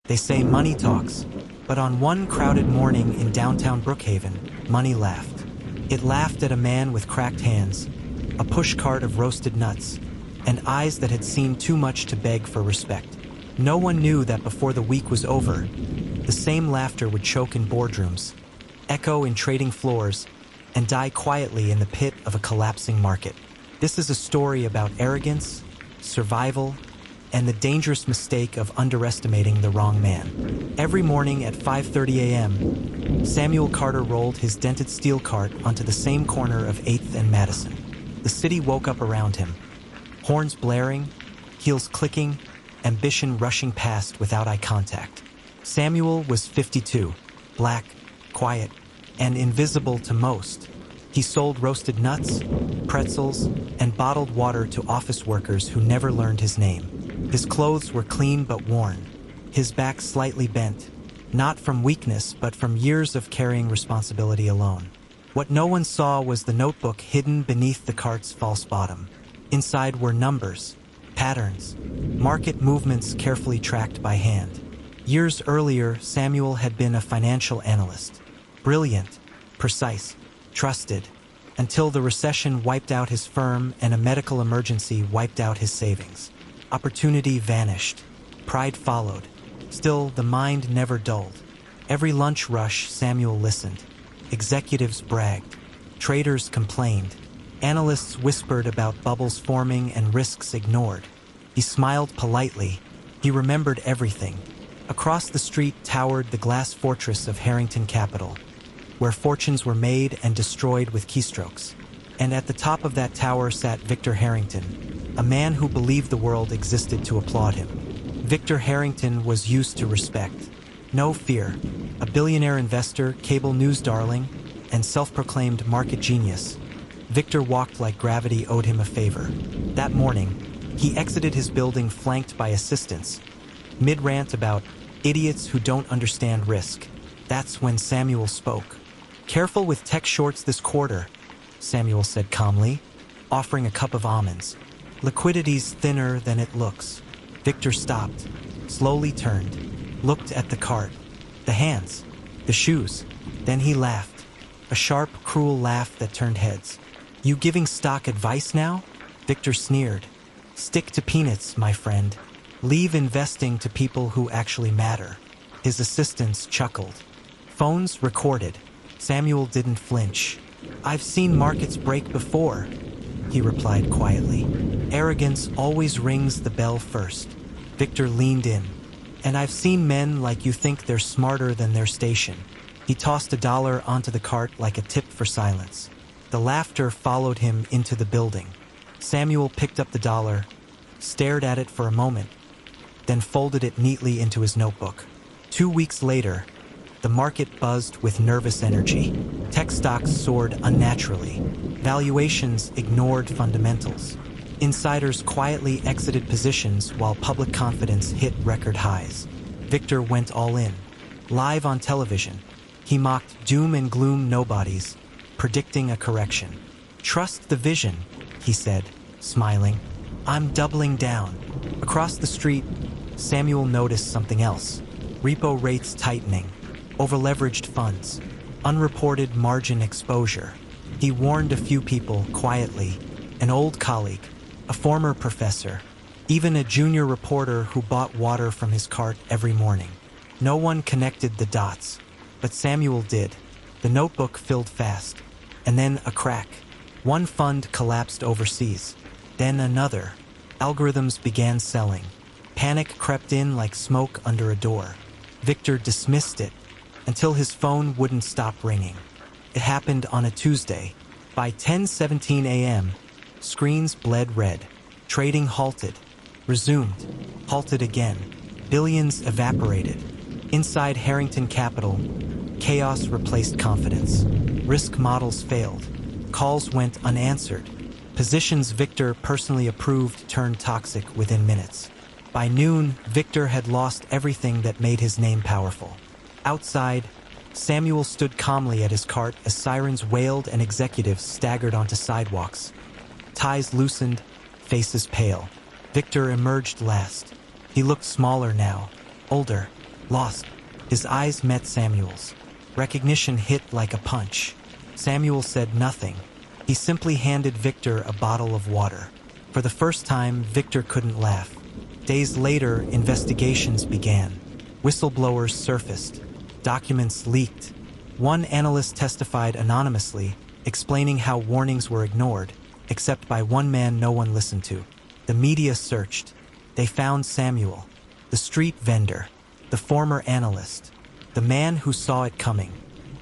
They say money talks, but on one crowded morning in downtown Brookhaven, money laughed. It laughed at a man with cracked hands, a pushcart of roasted nuts, and eyes that had seen too much to beg for respect. No one knew that before the week was over, the same laughter would choke in boardrooms, echo in trading floors, and die quietly in the pit of a collapsing market. This is a story about arrogance, survival, and the dangerous mistake of underestimating the wrong man. Every morning at 5:30 a.m., Samuel Carter rolled his dented steel cart onto the same corner of 8th and Madison. The city woke up around him, horns blaring, heels clicking, ambition rushing past without eye contact. Samuel was 52, black, quiet, and invisible to most. He sold roasted nuts, pretzels, and bottled water to office workers who never learned his name. His clothes were clean but worn, his back slightly bent, not from weakness but from years of carrying responsibility alone. What no one saw was the notebook hidden beneath the cart's false bottom. Inside were numbers, patterns, market movements carefully tracked by hand. Years earlier, Samuel had been a financial analyst. Brilliant, precise, trusted, until the recession wiped out his firm and a medical emergency wiped out his savings. Opportunity vanished. Pride followed. Still, the mind never dulled. Every lunch rush, Samuel listened. Executives bragged. Traders complained. Analysts whispered about bubbles forming and risks ignored. He smiled politely. He remembered everything. Across the street towered the glass fortress of Harrington Capital, where fortunes were made and destroyed with keystrokes. And at the top of that tower sat Victor Harrington, a man who believed the world existed to applaud him. Victor Harrington was used to respect, no fear, a billionaire investor, cable news darling, and self-proclaimed market genius. Victor walked like gravity owed him a favor. That morning, he exited his building flanked by assistants, mid-rant about idiots who don't understand risk. That's when Samuel spoke. "Careful with tech shorts this quarter," Samuel said calmly, offering a cup of almonds. "Liquidity's thinner than it looks." Victor stopped, slowly turned, looked at the cart, the hands, the shoes. Then he laughed, a sharp, cruel laugh that turned heads. "You giving stock advice now?" Victor sneered. "Stick to peanuts, my friend. Leave investing to people who actually matter." His assistants chuckled. Phones recorded. Samuel didn't flinch. "I've seen markets break before," he replied quietly. "Arrogance always rings the bell first." Victor leaned in. "And I've seen men like you think they're smarter than their station." He tossed $1 onto the cart like a tip for silence. The laughter followed him into the building. Samuel picked up the dollar, stared at it for a moment, then folded it neatly into his notebook. 2 weeks later, the market buzzed with nervous energy. Tech stocks soared unnaturally. Valuations ignored fundamentals. Insiders quietly exited positions while public confidence hit record highs. Victor went all in. Live on television, he mocked doom and gloom nobodies, predicting a correction. "Trust the vision," he said, smiling. "I'm doubling down." Across the street, Samuel noticed something else. Repo rates tightening, overleveraged funds, unreported margin exposure. He warned a few people quietly, an old colleague, a former professor, even a junior reporter who bought water from his cart every morning. No one connected the dots, but Samuel did. The notebook filled fast, and then a crack. One fund collapsed overseas, then another. Algorithms began selling. Panic crept in like smoke under a door. Victor dismissed it until his phone wouldn't stop ringing. It happened on a Tuesday. By 10:17 a.m., screens bled red. Trading halted, resumed, halted again. Billions evaporated. Inside Harrington Capital, chaos replaced confidence. Risk models failed. Calls went unanswered. Positions Victor personally approved turned toxic within minutes. By noon, Victor had lost everything that made his name powerful. Outside, Samuel stood calmly at his cart as sirens wailed and executives staggered onto sidewalks. Ties loosened, faces pale. Victor emerged last. He looked smaller now, older, Lost, his eyes met Samuel's. Recognition hit like a punch. Samuel said nothing. He simply handed Victor a bottle of water. For the first time, Victor couldn't laugh. Days later, investigations began. Whistleblowers surfaced. Documents leaked. One analyst testified anonymously, explaining how warnings were ignored, except by one man no one listened to. The media searched. They found Samuel, the street vendor, the former analyst, the man who saw it coming.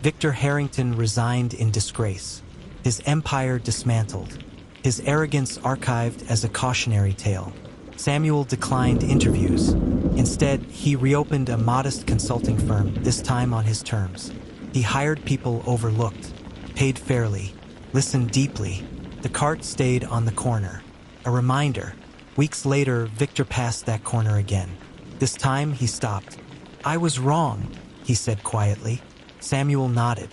Victor Harrington resigned in disgrace, his empire dismantled, his arrogance archived as a cautionary tale. Samuel declined interviews. Instead, he reopened a modest consulting firm, this time on his terms. He hired people overlooked, paid fairly, listened deeply. The cart stayed on the corner. A reminder. Weeks later, Victor passed that corner again. This time, he stopped. "I was wrong," he said quietly. Samuel nodded.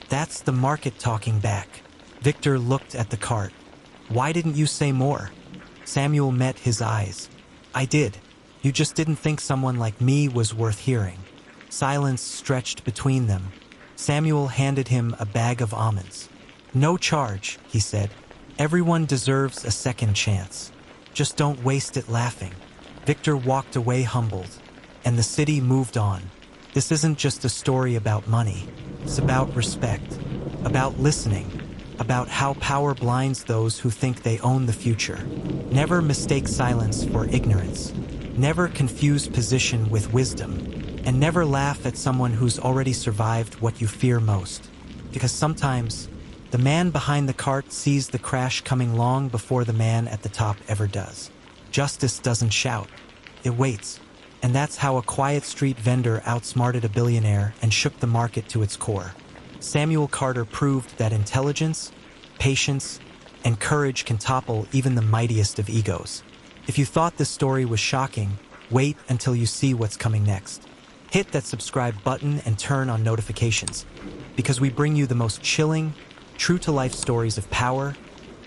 "That's the market talking back." Victor looked at the cart. "Why didn't you say more?" Samuel met his eyes. "I did. You just didn't think someone like me was worth hearing." Silence stretched between them. Samuel handed him a bag of almonds. "No charge," he said. "Everyone deserves a second chance. Just don't waste it laughing." Victor walked away humbled, and the city moved on. This isn't just a story about money. It's about respect, about listening, about how power blinds those who think they own the future. Never mistake silence for ignorance. Never confuse position with wisdom. And never laugh at someone who's already survived what you fear most. Because sometimes, the man behind the cart sees the crash coming long before the man at the top ever does. Justice doesn't shout. It waits. And that's how a quiet street vendor outsmarted a billionaire and shook the market to its core. Samuel Carter proved that intelligence, patience, and courage can topple even the mightiest of egos. If you thought this story was shocking, wait until you see what's coming next. Hit that subscribe button and turn on notifications, because we bring you the most chilling, true-to-life stories of power,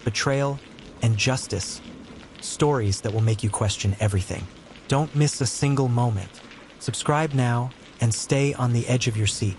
betrayal, and justice. Stories that will make you question everything. Don't miss a single moment. Subscribe now and stay on the edge of your seat.